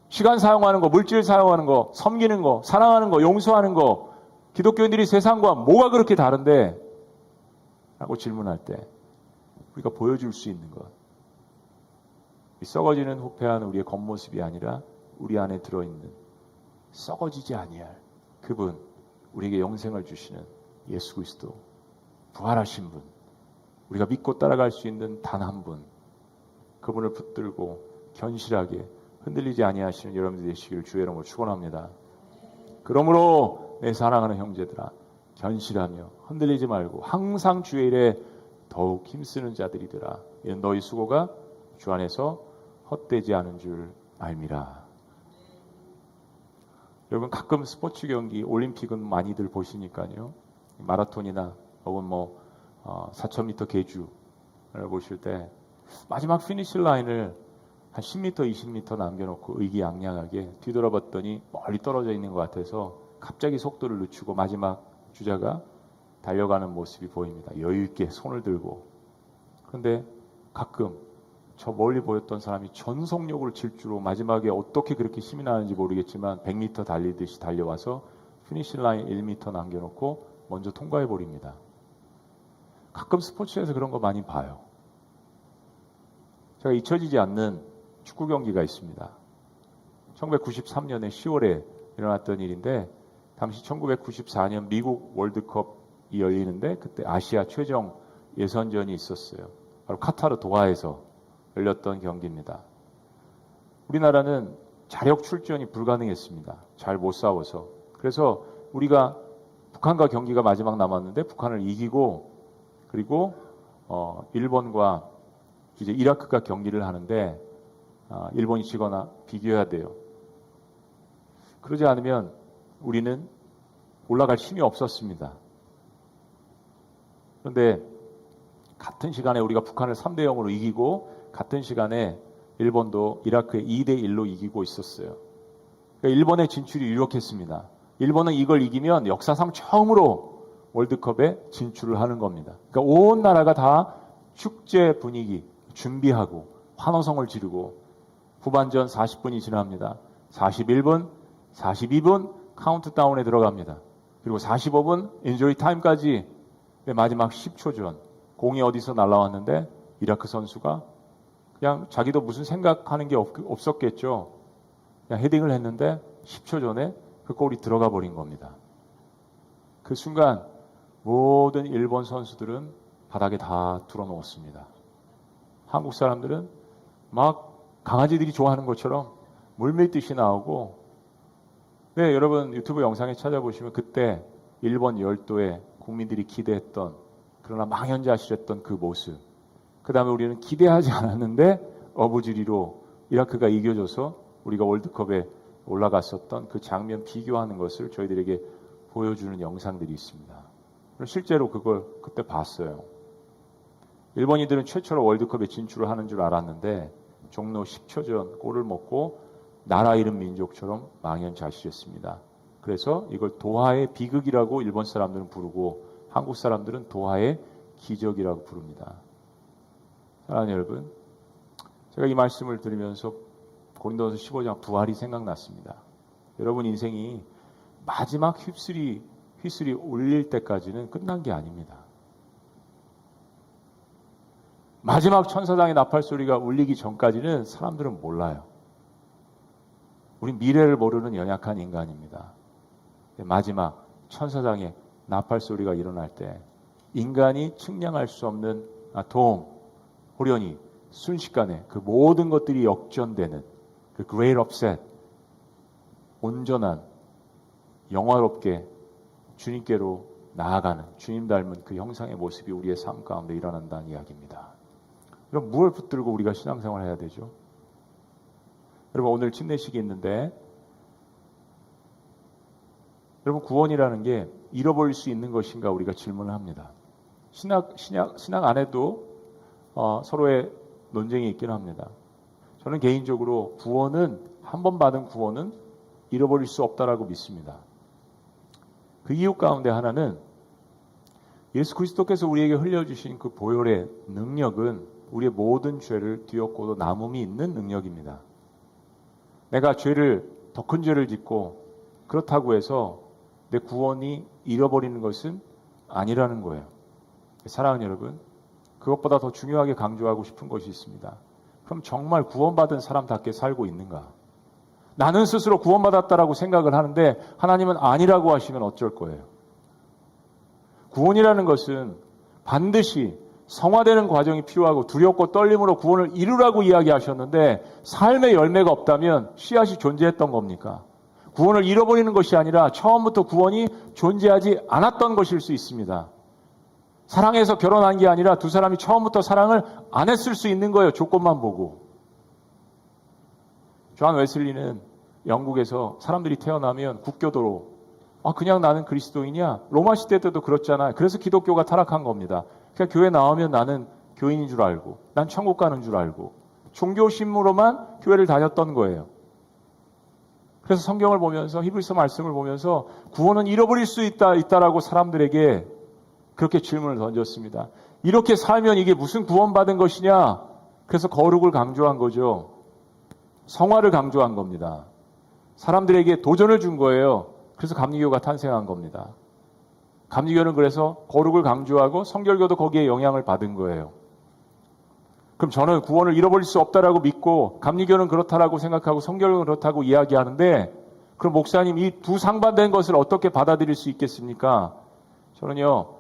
시간 사용하는 거, 물질 사용하는 거, 섬기는 거, 사랑하는 거, 용서하는 거, 기독교인들이 세상과 뭐가 그렇게 다른데? 라고 질문할 때 우리가 보여줄 수 있는 것, 이 썩어지는 후패한 우리의 겉모습이 아니라 우리 안에 들어있는 썩어지지 아니할 그분, 우리에게 영생을 주시는 예수 그리스도, 부활하신 분, 우리가 믿고 따라갈 수 있는 단 한 분, 그분을 붙들고 견실하게 흔들리지 아니하시는 여러분들 되시기를 주의 이름으로 축원합니다. 그러므로 내 사랑하는 형제들아, 견실하며 흔들리지 말고 항상 주의 일에 더욱 힘쓰는 자들이더라. 이는 너희 수고가 주 안에서 헛되지 않은 줄 알미라. 여러분, 가끔 스포츠 경기, 올림픽은 많이들 보시니까요. 마라톤이나 혹은 4,000m 계주를 보실 때 마지막 피니시 라인을 한 10m, 20m 남겨놓고 의기양양하게 뒤돌아봤더니 멀리 떨어져 있는 것 같아서 갑자기 속도를 늦추고 마지막 주자가 달려가는 모습이 보입니다. 여유 있게 손을 들고. 그런데 가끔 저 멀리 보였던 사람이 전속력으로 질주로 마지막에 어떻게 그렇게 힘이 나는지 모르겠지만 100m 달리듯이 달려와서 피니시 라인 1m 남겨놓고 먼저 통과해버립니다. 가끔 스포츠에서 그런 거 많이 봐요. 제가 잊혀지지 않는 축구 경기가 있습니다. 1993년에 10월에 일어났던 일인데, 당시 1994년 미국 월드컵이 열리는데 그때 아시아 최종 예선전이 있었어요. 바로 카타르 도하에서 열렸던 경기입니다. 우리나라는 자력 출전이 불가능했습니다. 잘 못 싸워서. 그래서 우리가 북한과 경기가 마지막 남았는데 북한을 이기고, 그리고 일본과 이제 이라크가 경기를 하는데 일본이 지거나 비교해야 돼요. 그러지 않으면 우리는 올라갈 힘이 없었습니다. 그런데 같은 시간에 우리가 북한을 3대 0으로 이기고 같은 시간에 일본도 이라크에 2대 1로 이기고 있었어요. 그러니까 일본의 진출이 유력했습니다. 일본은 이걸 이기면 역사상 처음으로 월드컵에 진출을 하는 겁니다. 그러니까 온 나라가 다 축제 분위기 준비하고 환호성을 지르고, 후반전 40분이 지납니다. 41분, 42분 카운트다운에 들어갑니다. 그리고 45분 인저리 타임까지. 마지막 10초 전 공이 어디서 날아왔는데 이라크 선수가 그냥 자기도 무슨 생각하는 게 없었겠죠. 그냥 헤딩을 했는데 10초 전에 그 골이 들어가 버린 겁니다. 그 순간 모든 일본 선수들은 바닥에 다 둘러놓았습니다. 한국 사람들은 막 강아지들이 좋아하는 것처럼 물밀듯이 나오고, 네, 여러분 유튜브 영상에 찾아보시면 그때 일본 열도에 국민들이 기대했던, 그러나 망연자실했던 그 모습, 그 다음에 우리는 기대하지 않았는데 어부지리로 이라크가 이겨줘서 우리가 월드컵에 올라갔었던 그 장면 비교하는 것을 저희들에게 보여주는 영상들이 있습니다. 실제로 그걸 그때 봤어요. 일본인들은 최초로 월드컵에 진출을 하는 줄 알았는데 종로 10초 전 골을 먹고 나라 잃은 민족처럼 망연자실했습니다. 그래서 이걸 도하의 비극이라고 일본 사람들은 부르고 한국 사람들은 도하의 기적이라고 부릅니다. 사랑하는 여러분, 제가 이 말씀을 들으면서 고린도전서 15장 부활이 생각났습니다. 여러분 인생이 마지막 휘슬이 울릴 때까지는 끝난 게 아닙니다. 마지막 천사장의 나팔 소리가 울리기 전까지는 사람들은 몰라요. 우리 미래를 모르는 연약한 인간입니다. 마지막 천사장의 나팔 소리가 일어날 때 인간이 측량할 수 없는 도움, 호련히 순식간에 그 모든 것들이 역전되는 그 great upset, 온전한 영화롭게 주님께로 나아가는 주님 닮은 그 형상의 모습이 우리의 삶 가운데 일어난다는 이야기입니다. 그럼 무엇을 붙들고 우리가 신앙생활을 해야 되죠? 여러분 오늘 침례식이 있는데 여러분 구원이라는 게 잃어버릴 수 있는 것인가 우리가 질문을 합니다. 신앙 안에도 서로의 논쟁이 있긴 합니다. 저는 개인적으로 구원은 한 번 받은 구원은 잃어버릴 수 없다라고 믿습니다. 그 이유 가운데 하나는 예수 그리스도께서 우리에게 흘려주신 그 보혈의 능력은 우리의 모든 죄를 뒤엎고도 남음이 있는 능력입니다. 내가 죄를 더 큰 죄를 짓고 그렇다고 해서 내 구원이 잃어버리는 것은 아니라는 거예요. 사랑하는 여러분, 그것보다 더 중요하게 강조하고 싶은 것이 있습니다. 그럼 정말 구원받은 사람답게 살고 있는가? 나는 스스로 구원받았다라고 생각을 하는데 하나님은 아니라고 하시면 어쩔 거예요? 구원이라는 것은 반드시 성화되는 과정이 필요하고 두렵고 떨림으로 구원을 이루라고 이야기하셨는데 삶의 열매가 없다면 씨앗이 존재했던 겁니까? 구원을 잃어버리는 것이 아니라 처음부터 구원이 존재하지 않았던 것일 수 있습니다. 사랑해서 결혼한 게 아니라 두 사람이 처음부터 사랑을 안 했을 수 있는 거예요. 조건만 보고. 존 웨슬리는 영국에서 사람들이 태어나면 국교도로 그냥 나는 그리스도인이야. 로마 시대 때도 그렇잖아요. 그래서 기독교가 타락한 겁니다. 그냥 교회 나오면 나는 교인인 줄 알고 난 천국 가는 줄 알고 종교심으로만 교회를 다녔던 거예요. 그래서 성경을 보면서 히브리서 말씀을 보면서 구원은 잃어버릴 수 있다라고 사람들에게 그렇게 질문을 던졌습니다. 이렇게 살면 이게 무슨 구원받은 것이냐? 그래서 거룩을 강조한 거죠. 성화를 강조한 겁니다. 사람들에게 도전을 준 거예요. 그래서 감리교가 탄생한 겁니다. 감리교는 그래서 거룩을 강조하고 성결교도 거기에 영향을 받은 거예요. 그럼 저는 구원을 잃어버릴 수 없다라고 믿고 감리교는 그렇다라고 생각하고 성결교는 그렇다고 이야기하는데 그럼 목사님 이 두 상반된 것을 어떻게 받아들일 수 있겠습니까? 저는요.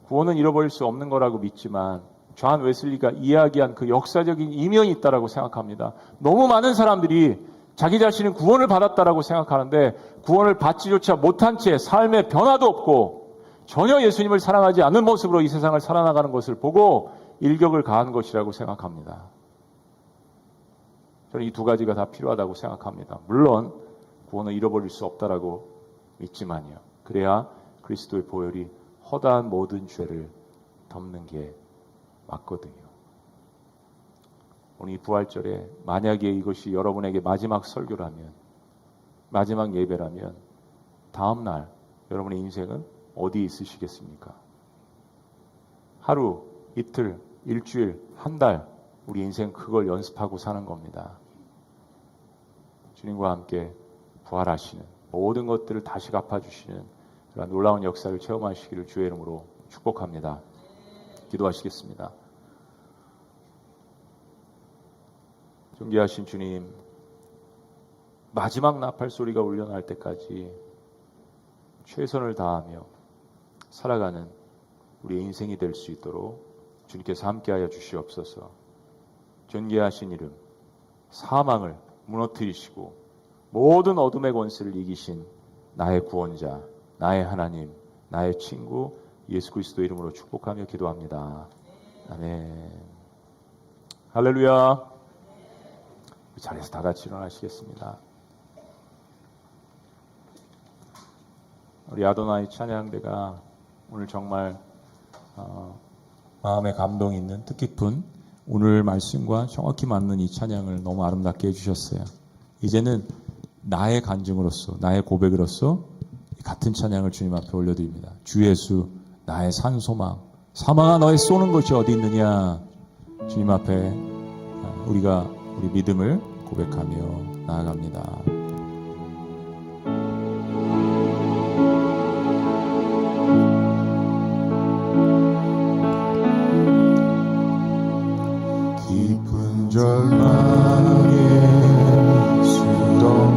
구원은 잃어버릴 수 없는 거라고 믿지만 존 웨슬리가 이야기한 그 역사적인 이면이 있다라고 생각합니다. 너무 많은 사람들이 자기 자신은 구원을 받았다라고 생각하는데 구원을 받지조차 못한 채 삶에 변화도 없고 전혀 예수님을 사랑하지 않는 모습으로 이 세상을 살아나가는 것을 보고 일격을 가한 것이라고 생각합니다. 저는 이 두 가지가 다 필요하다고 생각합니다. 물론 구원을 잃어버릴 수 없다라고 믿지만요. 그래야 그리스도의 보혈이 허다한 모든 죄를 덮는 게 맞거든요. 오늘 이 부활절에 만약에 이것이 여러분에게 마지막 설교라면, 마지막 예배라면 다음 날 여러분의 인생은 어디 있으시겠습니까? 하루, 이틀, 일주일, 한 달 우리 인생 그걸 연습하고 사는 겁니다. 주님과 함께 부활하시는 모든 것들을 다시 갚아주시는 그런 놀라운 역사를 체험하시기를 주의 이름으로 축복합니다. 기도하시겠습니다. 존귀하신 주님, 마지막 나팔 소리가 울려날 때까지 최선을 다하며 살아가는 우리의 인생이 될 수 있도록 주님께서 함께하여 주시옵소서. 존귀하신 이름, 사망을 무너뜨리시고 모든 어둠의 권세를 이기신 나의 구원자, 나의 하나님, 나의 친구 예수 그리스도 이름으로 축복하며 기도합니다. 아멘. 할렐루야. 이 자리에서 다 같이 일어나시겠습니다. 우리 아도나이 찬양대가 오늘 정말 마음에 감동이 있는 뜻깊은 오늘 말씀과 정확히 맞는 이 찬양을 너무 아름답게 해주셨어요. 이제는 나의 간증으로서, 나의 고백으로서 같은 찬양을 주님 앞에 올려드립니다. 주 예수, 나의 산소망, 사망아 너의 쏘는 것이 어디 있느냐. 주님 앞에 우리가 우리 믿음을 고백하며 나아갑니다. 깊은 절망의 수도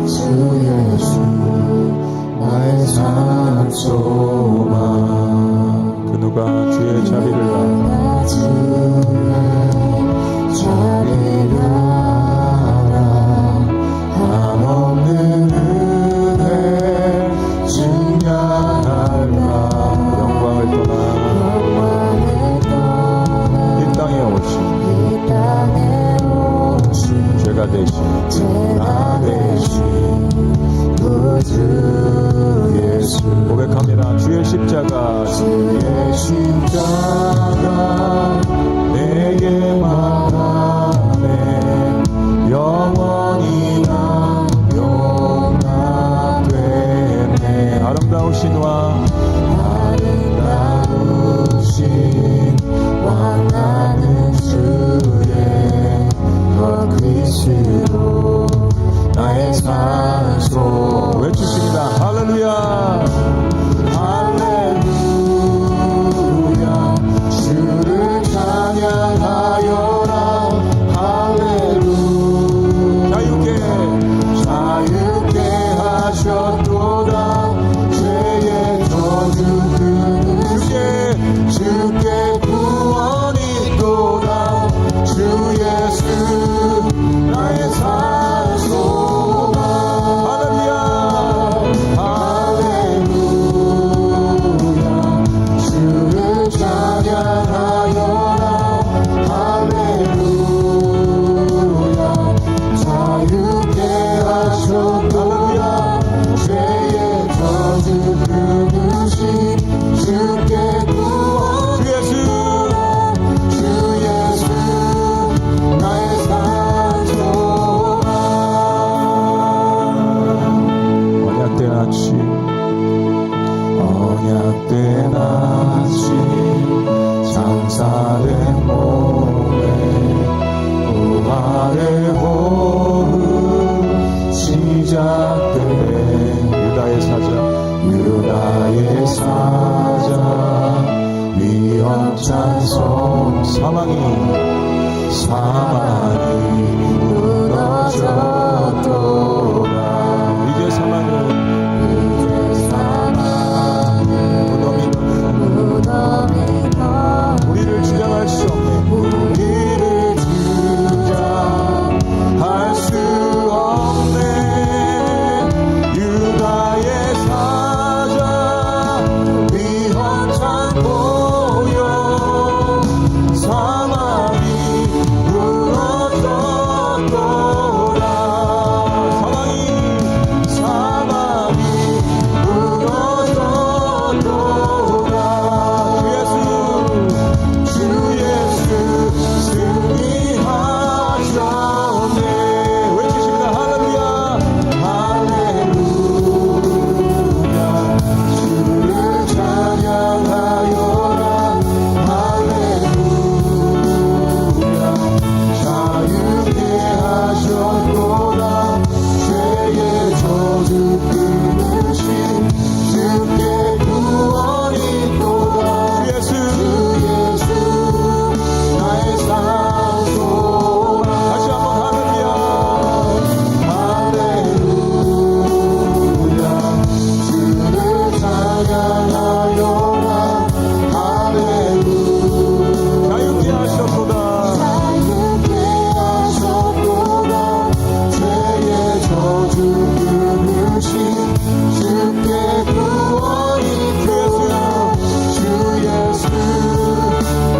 주 예수 나의 산소망. 그 누가 주의 자비를 알아 자비를 알아 한없는 은혜 증량할까. 영광을 떠나 이 땅에 오신 죄가 되신 구주 예수. 고백합니다. 주의 십자가 주의 십자가 내게 만나네. 영원히 난 용납되네. 아름다우신 왕 왕나는 주의 그리스도 나의 산소. 외치십니다. 할렐루야. 할렐루야 주를 찬양하여라. 할렐루야 자유케 하셨도다. 죄의 저주 주께 구원이 있도다. 주 예수 나의 산소망. 할렐루야 할렐루야 주를 찬양하여라. 할렐루야 자유케 하셨도다. 죄의 저주 끊으신 주께 구원. 주 예수 나의 산소망. 언약된 아침 언약된 아침 장사된 몸에 부활의 호흡 시작되네. 유다의 사자 위험찬 성 사망이 무너졌도다. 이제 사망은 우리를 주장할 수 없네. 우리를 주장할 수 없네. 유다의 사자 위험찬 보혈 사망이 무너졌도다. 사망이 무너졌도다. 주 예수 승리하셨네. 외치십니다. 할렐루야. 할렐루야 주를 찬양하여라. 할렐루야 자유케 하셨도다. 죄의 저주 끊으신 주께 구원이 있도다. 주 예수 나의 산소망. 다시 한번 할렐루야. 할렐루야 주를 찬양하여라. 할렐루야 자유케 하셨도다. 자유케 하셨도다. 죄의 저주 끊으신 주께 구원이 있도다. 주 예수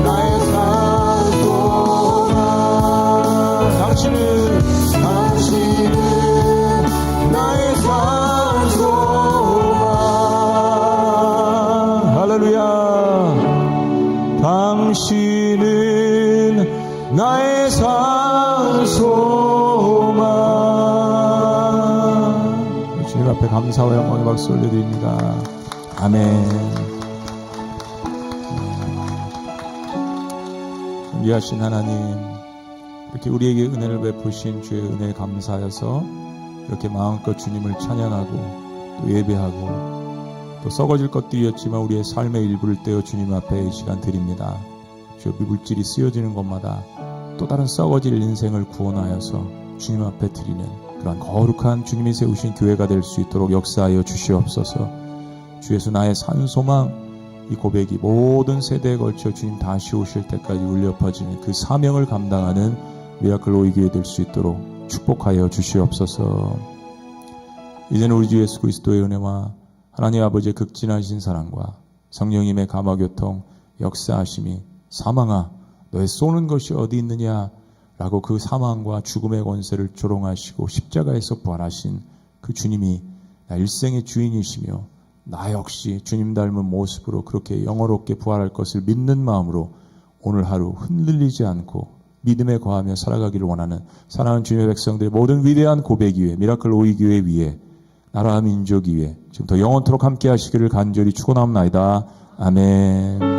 나의 산소망. 당신은 나의 산소망. 할렐루야. 당신은 나의 산소망. 주님 앞에 감사와 영광의 박수 올려드립니다. 아멘. 위하신 하나님, 이렇게 우리에게 은혜를 베푸신 주의 은혜에 감사하여서 이렇게 마음껏 주님을 찬양하고 또 예배하고 또 썩어질 것들이었지만 우리의 삶의 일부를 떼어 주님 앞에 이 시간 드립니다. 주 물질이 쓰여지는 것마다 또 다른 썩어질 인생을 구원하여서 주님 앞에 드리는 그러한 거룩한 주님이 세우신 교회가 될 수 있도록 역사하여 주시옵소서. 주 예수 나의 산소망, 이 고백이 모든 세대에 걸쳐 주님 다시 오실 때까지 울려 퍼지는 그 사명을 감당하는 미라클 오이 교회 될 수 있도록 축복하여 주시옵소서. 이제는 우리 주 예수 그리스도의 은혜와 하나님 아버지의 극진하신 사랑과 성령님의 감화교통 역사하심이 사망아 너의 쏘는 것이 어디 있느냐 라고 그 사망과 죽음의 권세를 조롱하시고 십자가에서 부활하신 그 주님이 나 일생의 주인이시며 나 역시 주님 닮은 모습으로 그렇게 영어롭게 부활할 것을 믿는 마음으로 오늘 하루 흔들리지 않고 믿음에 거하며 살아가기를 원하는 사랑하는 주님의 백성들의 모든 위대한 고백 위에 미라클 오이 교회 위에 나라 민족 위에 지금 더 영원토록 함께 하시기를 간절히 축원합니다. 아멘.